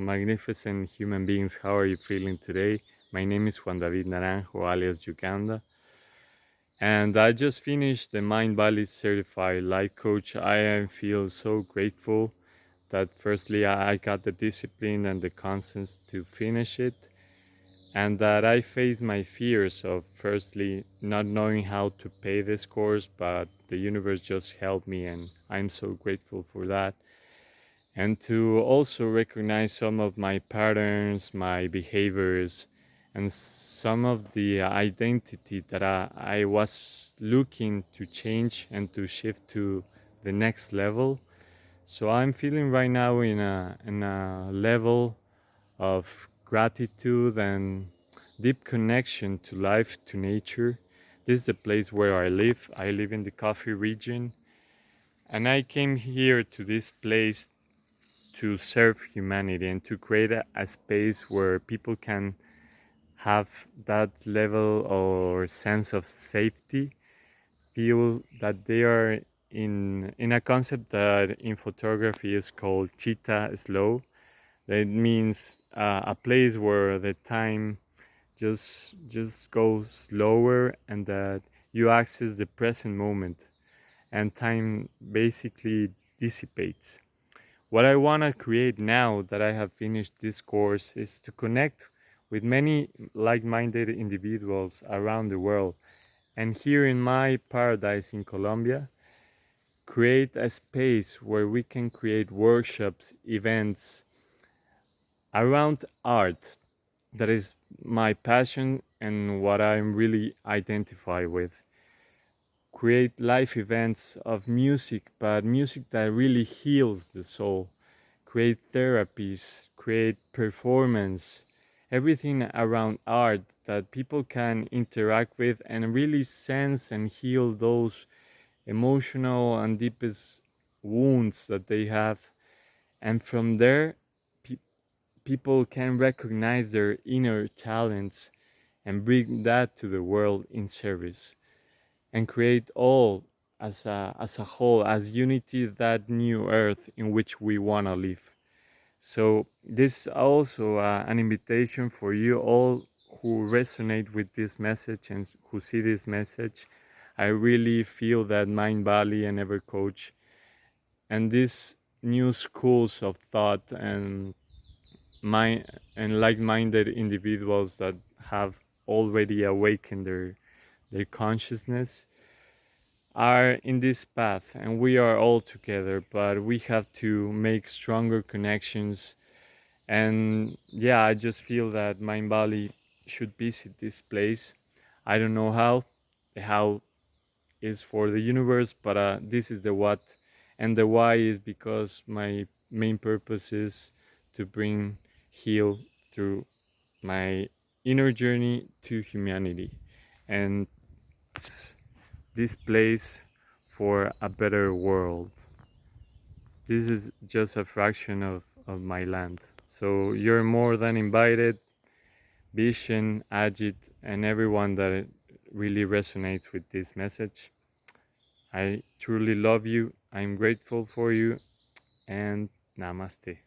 magnificent human beings. How are you feeling today? My name is Juan David Naranjo, alias Uganda. And I just finished the Mindvalley Certified Life Coach. I feel so grateful that firstly I got the discipline and the constance to finish it. And that I faced my fears of firstly not knowing how to pay this course, but the universe just helped me, and I'm so grateful for that. And to also recognize some of my patterns, my behaviors, and some of the identity that I was looking to change and to shift to the next level. So I'm feeling right now in a level of gratitude and deep connection to life, to nature. This is the place where I live. I live in the coffee region, and I came here to this place to serve humanity and to create a space where people can have that level or sense of safety, feel that they are in a concept that in photography is called cheetah slow. That means a place where the time just goes slower, and that you access the present moment and time basically dissipates. What I want to create now that I have finished this course is to connect with many like-minded individuals around the world, and here in my paradise in Colombia, create a space where we can create workshops, events around art. That is my passion and what I'm really identify with. Create live events of music, but music that really heals the soul. Create therapies, create performance, everything around art that people can interact with and really sense and heal those emotional and deepest wounds that they have. And from there, people can recognize their inner talents and bring that to the world in service, and create all as a whole, as unity, that new earth in which we want to live. So this is also an invitation for you all who resonate with this message and who see this message. I really feel that Mindvalley and Evercoach and these new schools of thought and mind and like-minded individuals that have already awakened their consciousness are in this path, and we are all together, but we have to make stronger connections. And yeah, I just feel that Mindvalley should visit this place. I don't know how. The how is for the universe, but this is the what. And the why is because my main purpose is to bring heal through my inner journey to humanity. And this place for a better world. This is just a fraction of my land. So you're more than invited, Vision, Ajit, and everyone that really resonates with this message. I truly love you. I'm grateful for you, and Namaste.